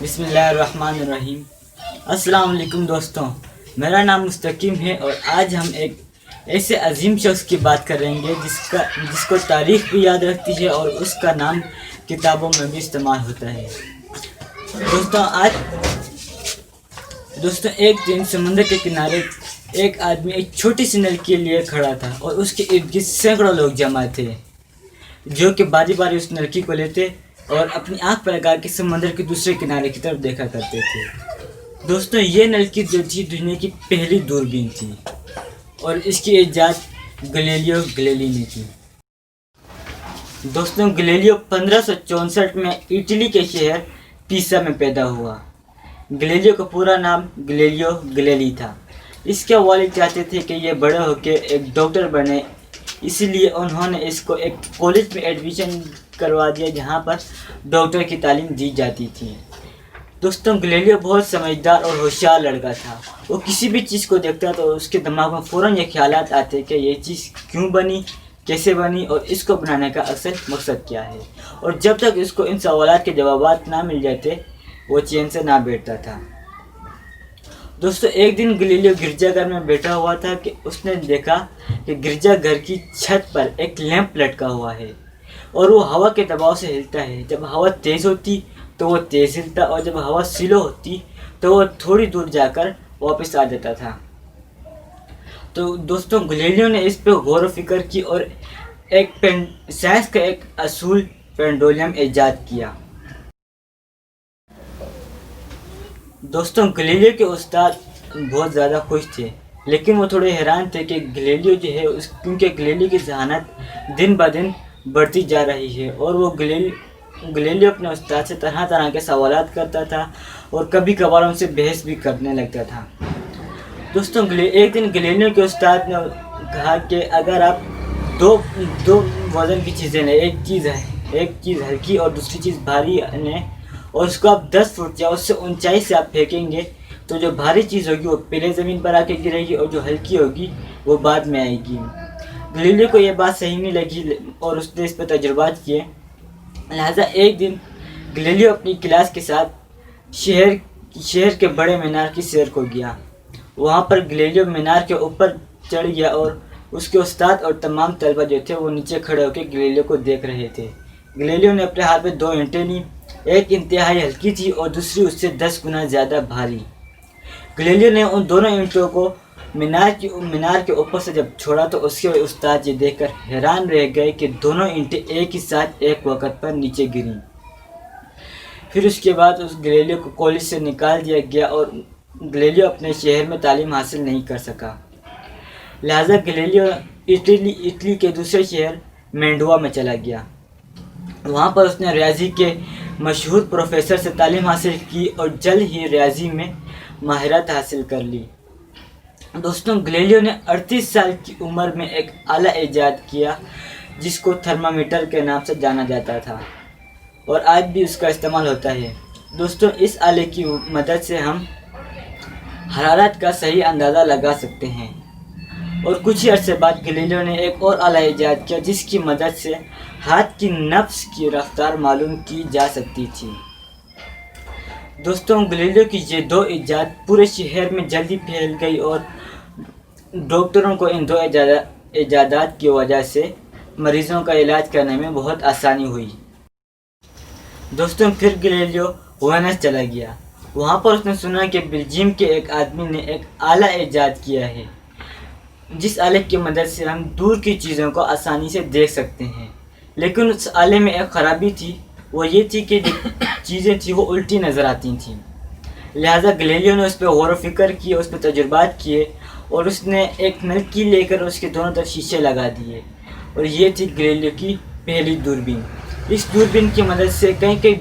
بسم اللہ الرحمن الرحیم۔ السلام علیکم دوستوں، میرا نام مستقیم ہے اور آج ہم ایک ایسے عظیم شخص کی بات کریں گے جس کو تاریخ بھی یاد رکھتی ہے اور اس کا نام کتابوں میں بھی استعمال ہوتا ہے۔ دوستوں ایک دن سمندر کے کنارے ایک آدمی ایک چھوٹی سی نل کے لیے کھڑا تھا اور اس کے ارد گرد سینکڑوں لوگ جمع تھے جو کہ باری باری اس نلکی کو لیتے اور اپنی آنکھ پر لگا کے سمندر کے دوسرے کنارے کی طرف دیکھا کرتے تھے۔ دوستوں یہ نلکی جو تھی دنیا کی پہلی دوربین تھی اور اس کی ایجاد گلیلیو گلیلی نے کی۔ دوستوں گلیلیو 1564 میں اٹلی کے شہر پیسا میں پیدا ہوا۔ گلیلیو کا پورا نام گلیلیو گلیلی تھا۔ اس کے والد چاہتے تھے کہ یہ بڑے ہو کے ایک ڈاکٹر بنے، اسی لیے انہوں نے اس کو ایک کالج میں ایڈمیشن کروا دیا جہاں پر ڈاکٹر کی تعلیم دی جاتی تھی۔ دوستوں گلیلیو بہت سمجھدار اور ہوشیار لڑکا تھا۔ وہ کسی بھی چیز کو دیکھتا تو اس کے دماغ میں فوراً یہ خیالات آتے کہ یہ چیز کیوں بنی، کیسے بنی اور اس کو بنانے کا اصل مقصد کیا ہے، اور جب تک اس کو ان سوالات کے جوابات نہ مل جاتے وہ چین سے نہ بیٹھتا تھا۔ دوستوں ایک دن گلیلیو گرجا گھر میں بیٹھا ہوا تھا کہ اس نے دیکھا کہ گرجا گھر کی چھت پر ایک لیمپ لٹکا ہوا ہے اور وہ ہوا کے دباؤ سے ہلتا ہے۔ جب ہوا تیز ہوتی تو وہ تیز ہلتا اور جب ہوا سلو ہوتی تو وہ تھوڑی دور جا کر واپس آ جاتا تھا۔ تو دوستوں گلیلیو نے اس پہ غور و فکر کی اور سائنس کا ایک اصول پینڈولم ایجاد کیا۔ دوستوں گلیلیو کے استاد بہت زیادہ خوش تھے، لیکن وہ تھوڑے حیران تھے کہ گلیلیو جو ہے کیونکہ گلیلیو کی ذہانت دن بدن بڑھتی جا رہی ہے اور وہ گلیلیو اپنے استاد سے طرح طرح کے سوالات کرتا تھا اور کبھی کبھار ان سے بحث بھی کرنے لگتا تھا۔ دوستوں ایک دن گلیلیو کے استاد نے کہا کہ اگر آپ دو وزن کی چیزیں لیں، ایک چیز ہلکی اور دوسری چیز بھاری لیں اور اس کو آپ 10 فٹ یا اس سے اونچائی سے آپ پھینکیں گے تو جو بھاری چیز ہوگی وہ پہلے زمین پر آ کے گرے گی اور جو ہلکی ہوگی وہ بعد میں آئے گی۔ گلیلیو کو یہ بات صحیح نہیں لگی اور اس نے اس پہ تجربات کیے، لہذا ایک دن گلیلیو اپنی کلاس کے ساتھ شہر کے بڑے مینار کی سیر کو گیا۔ وہاں پر گلیلیو مینار کے اوپر چڑھ گیا اور اس کے استاد اور تمام طلبہ جو تھے وہ نیچے کھڑے ہو کے گلیلیو کو دیکھ رہے تھے۔ گلیلیو نے اپنے ہاتھ میں 2 اینٹیں لیں، ایک انتہائی ہلکی تھی اور دوسری اس سے 10 گنا زیادہ بھاری۔ گلیلیو نے ان دونوں اینٹوں کو مینار کے اوپر سے جب چھوڑا تو اس کے استاد یہ دیکھ کر حیران رہ گئے کہ دونوں اینٹیں ایک ہی ساتھ ایک وقت پر نیچے گریں۔ پھر اس کے بعد اس گلیلیو کو کالج سے نکال دیا گیا اور گلیلیو اپنے شہر میں تعلیم حاصل نہیں کر سکا، لہذا گلیلیو اٹلی کے دوسرے شہر مینڈوا میں چلا گیا۔ وہاں پر اس نے ریاضی کے مشہور پروفیسر سے تعلیم حاصل کی اور جلد ہی ریاضی میں مہارت حاصل کر لی۔ دوستوں گلیلیو نے 38 سال کی عمر میں ایک آلہ ایجاد کیا جس کو تھرمامیٹر کے نام سے جانا جاتا تھا اور آج بھی اس کا استعمال ہوتا ہے۔ دوستوں اس آلے کی مدد سے ہم حرارت کا صحیح اندازہ لگا سکتے ہیں، اور کچھ ہی عرصے بعد گلیلیو نے ایک اور آلہ ایجاد کیا جس کی مدد سے ہاتھ کی نبض کی رفتار معلوم کی جا سکتی تھی۔ دوستوں گلیلیو کی یہ 2 ایجاد پورے شہر میں جلدی پھیل گئی اور ڈاکٹروں کو ان 2 ایجادات کی وجہ سے مریضوں کا علاج کرنے میں بہت آسانی ہوئی۔ دوستوں پھر گلیلیو وینس چلا گیا۔ وہاں پر اس نے سنا کہ بیلجیم کے ایک آدمی نے ایک آلہ ایجاد کیا ہے جس آلے کی مدد سے ہم دور کی چیزوں کو آسانی سے دیکھ سکتے ہیں، لیکن اس آلے میں ایک خرابی تھی، وہ یہ تھی کہ جو چیزیں تھیں وہ الٹی نظر آتی تھیں۔ لہذا گلیلیو نے اس پہ غور و فکر کیے، اس پہ تجربات کیے اور اس نے ایک نلکی لے کر اس کے دونوں طرف شیشے لگا دیے، اور یہ تھی گلیلیو کی پہلی دوربین۔ اس دوربین کی مدد سے کئی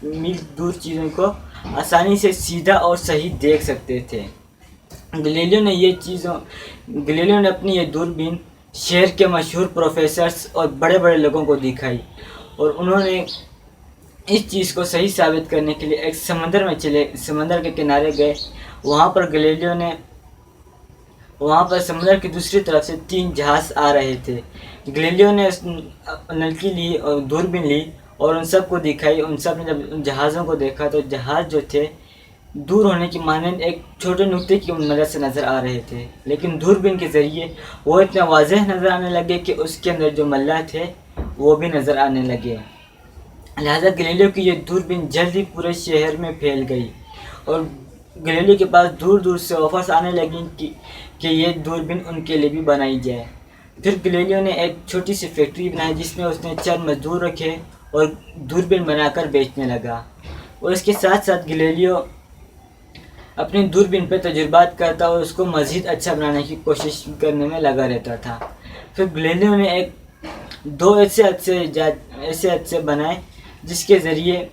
میل دور چیزوں کو آسانی سے سیدھا اور صحیح دیکھ سکتے تھے۔ گلیلیو نے اپنی یہ دوربین شہر کے مشہور پروفیسرز اور بڑے بڑے لوگوں کو دکھائی اور انہوں نے اس چیز کو صحیح ثابت کرنے کے لیے ایک سمندر کے کنارے گئے۔ وہاں پر سمندر کی دوسری طرف سے 3 جہاز آ رہے تھے۔ گلیلیو نے نلکی لی اور دوربین لی اور ان سب کو دکھائی۔ ان سب نے جب جہازوں کو دیکھا تو جہاز جو تھے دور ہونے کی مانند ایک چھوٹے نقطے کی مدد سے نظر آ رہے تھے، لیکن دوربین کے ذریعے وہ اتنا واضح نظر آنے لگے کہ اس کے اندر جو ملاح تھے وہ بھی نظر آنے لگے۔ لہذا گلیلیو کی یہ دوربین جلدی پورے شہر میں پھیل گئی اور گلیلیو کے پاس دور دور سے آفرز آنے لگیں کہ یہ دوربین ان کے لیے بھی بنائی جائے۔ پھر گلیلیو نے ایک چھوٹی سی فیکٹری بنائی جس میں اس نے چند مزدور رکھے اور دوربین بنا کر بیچنے لگا، اور اس کے ساتھ ساتھ گلیلیو اپنی دوربین پہ تجربات کرتا اور اس کو مزید اچھا بنانے کی کوشش کرنے میں لگا رہتا تھا۔ پھر گلیلیو نے دو ایسے حادثے بنائے جس کے ذریعے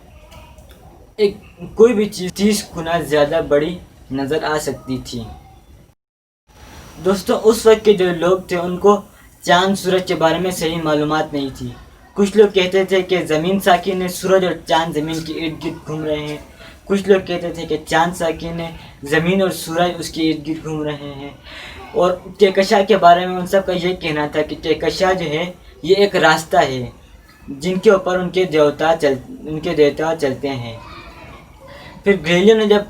کوئی بھی چیز 30 گنا زیادہ بڑی نظر آ سکتی تھی۔ دوستوں، اس وقت کے جو لوگ تھے ان کو چاند سورج کے بارے میں صحیح معلومات نہیں تھی۔ کچھ لوگ کہتے تھے کہ زمین ساکن ہے، سورج اور چاند زمین کے ارد گرد گھوم رہے ہیں۔ کچھ لوگ کہتے تھے کہ چاند ساکن ہے، زمین اور سورج اس کے ارد گرد گھوم رہے ہیں۔ اور کہکشاں کے بارے میں ان سب کا یہ کہنا تھا کہ کہکشاں جو ہے یہ ایک راستہ ہے جن کے اوپر ان کے دیوتا چلتے ہیں۔ پھر گلیلیو نے جب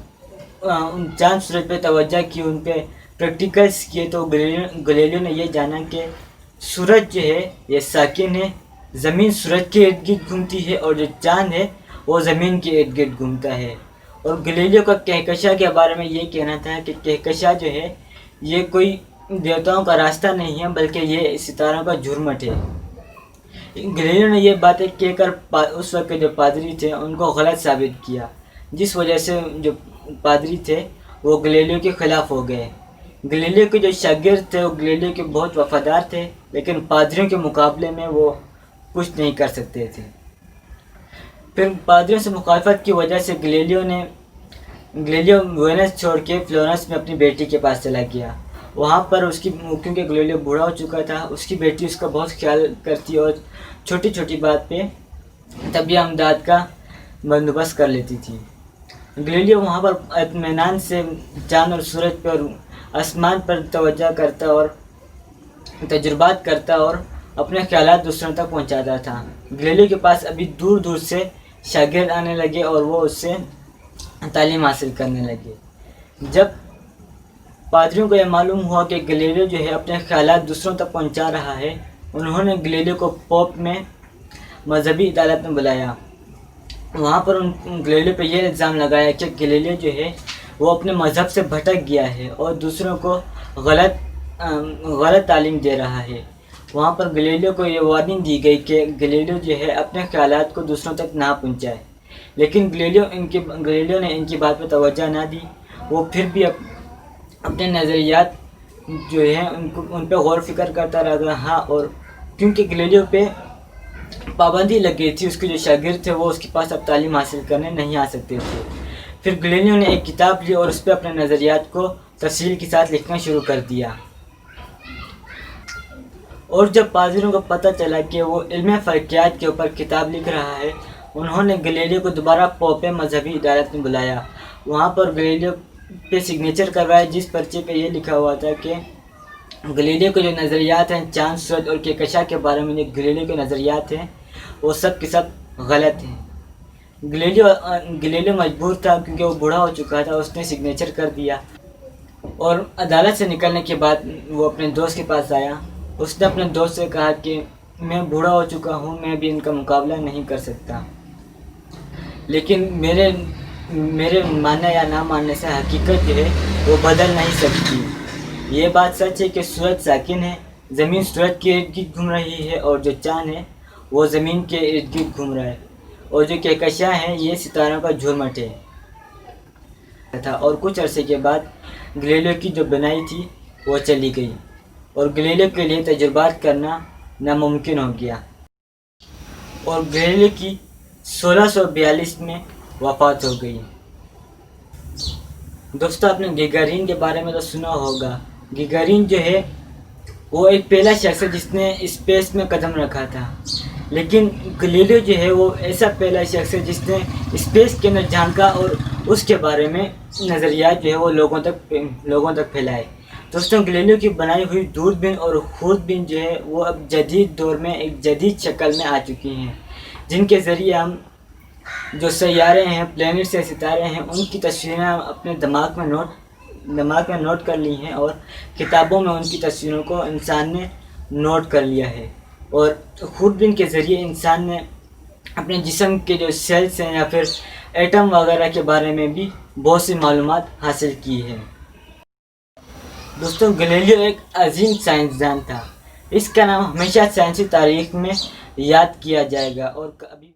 چاند سورج پہ توجہ کی، ان پہ پریکٹیکلز کیے، تو گلیلیو نے یہ جانا کہ سورج جو ہے یہ ساکن ہے، زمین سورج کے ارد گرد گھومتی ہے، اور جو چاند ہے وہ زمین کے ارد گرد گھومتا ہے۔ اور گلیلیو کا کہکشاں کے بارے میں یہ کہنا تھا کہ کہکشاں جو ہے یہ کوئی دیوتاؤں کا راستہ نہیں ہے بلکہ یہ ستاروں کا جھرمٹ ہے۔ گلیلیو نے یہ باتیں کہہ کر اس وقت کے جو پادری تھے ان کو غلط ثابت کیا، جس وجہ سے جو پادری تھے وہ گلیلیو کے خلاف ہو گئے۔ گلیلیو کے جو شاگرد تھے وہ گلیلیو کے بہت وفادار تھے، لیکن پادریوں کے مقابلے میں وہ کچھ نہیں کر سکتے تھے۔ پھر پادریوں سے مخالفت کی وجہ سے گلیلیو وینس چھوڑ کے فلورنس میں اپنی بیٹی کے پاس چلا گیا۔ وہاں پر کیونکہ گلیلیو بوڑھا ہو چکا تھا، اس کی بیٹی اس کا بہت خیال کرتی اور چھوٹی چھوٹی بات پہ طبی امداد کا بندوبست کر لیتی تھی۔ گلیلیو وہاں پر اطمینان سے چاند اور سورج پر آسمان پر توجہ کرتا اور تجربات کرتا اور اپنے خیالات دوسروں تک پہنچاتا تھا۔ گلیلیو کے پاس ابھی دور دور سے شاگرد آنے لگے اور وہ اس سے تعلیم حاصل کرنے لگے۔ جب پادریوں کو یہ معلوم ہوا کہ گلیلیو جو ہے اپنے خیالات دوسروں تک پہنچا رہا ہے، انہوں نے گلیلیو کو پوپ میں مذہبی عدالت میں بلایا۔ وہاں پر گلیلیو پہ یہ الزام لگایا کہ گلیلیو جو ہے وہ اپنے مذہب سے بھٹک گیا ہے اور دوسروں کو غلط تعلیم دے رہا ہے۔ وہاں پر گلیلیو کو یہ وارننگ دی گئی کہ گلیلیو جو ہے اپنے خیالات کو دوسروں تک نہ پہنچائے، لیکن گلیلیو نے ان کی بات پہ توجہ نہ دی۔ وہ پھر بھی اپنے نظریات جو ہیں ان پہ غور فکر کرتا رہا، اور کیونکہ گلیلیو پہ پابندی لگ گئی تھی، اس کے جو شاگرد تھے وہ اس کے پاس اب تعلیم حاصل کرنے نہیں آ سکتے تھے۔ پھر گلیلیو نے ایک کتاب لی اور اس پہ اپنے نظریات کو تفصیل کے ساتھ لکھنا شروع کر دیا۔ اور جب پادریوں کو پتہ چلا کہ وہ علم فلکیات کے اوپر کتاب لکھ رہا ہے، انہوں نے گلیلیو کو دوبارہ پوپ مذہبی عدالت میں بلایا۔ وہاں پر گلیلیو پہ سگنیچر کروائے، جس پرچے پہ یہ لکھا ہوا تھا کہ گلیلیو کے جو نظریات ہیں چاند سورج اور کہکشاں کے بارے میں جو گلیلیو کے نظریات ہیں وہ سب کے سب غلط ہیں۔ گلیلیو مجبور تھا کیونکہ وہ بوڑھا ہو چکا تھا، اس نے سگنیچر کر دیا، اور عدالت سے نکلنے کے بعد وہ اپنے دوست کے پاس آیا۔ اس نے اپنے دوست سے کہا کہ میں بوڑھا ہو چکا ہوں، میں بھی ان کا مقابلہ نہیں کر سکتا، لیکن میرے ماننے یا نہ ماننے سے حقیقت جو ہے وہ بدل نہیں سکتی۔ یہ بات سچ ہے کہ سورج ساکن ہے، زمین سورج کے ارد گرد گھوم رہی ہے، اور جو چاند ہے وہ زمین کے ارد گرد گھوم رہا ہے، اور جو کہکشاں ہیں یہ ستاروں کا جھرمٹ ہے۔ اور کچھ عرصے کے بعد گلیلیو کی جو بنائی تھی وہ چلی گئی، اور گلیلیو کے لیے تجربات کرنا ناممکن ہو گیا، اور گلیلیو کی 1642 میں وفات ہو گئی۔ دوستو، آپ نے گیگارین کے بارے میں تو سنا ہوگا۔ گیگارین جو ہے وہ ایک پہلا شخص ہے جس نے اسپیس میں قدم رکھا تھا، لیکن گلیلیو جو ہے وہ ایسا پہلا شخص ہے جس نے اسپیس کے اندر جھانکا اور اس کے بارے میں نظریات جو ہے وہ لوگوں تک پھیلائے۔ دوستوں، گلیلیو کی بنائی ہوئی دوربین اور خوردبین جو ہے وہ اب جدید دور میں ایک جدید شکل میں آ چکی ہیں۔ جن کے ذریعے ہم جو سیارے ہیں، پلینٹس یا ستارے ہیں، ان کی تصویریں ہم اپنے دماغ میں نوٹ کر لی ہیں، اور کتابوں میں ان کی تصویروں کو انسان نے نوٹ کر لیا ہے، اور خوردبین کے ذریعے انسان نے اپنے جسم کے جو سیلز ہیں یا پھر ایٹم وغیرہ کے بارے میں بھی بہت سی معلومات حاصل کی ہے۔ دوستوں، گلیلیو ایک عظیم سائنسدان تھا۔ اس کا نام ہمیشہ سائنسی تاریخ میں یاد کیا جائے گا اور ابھی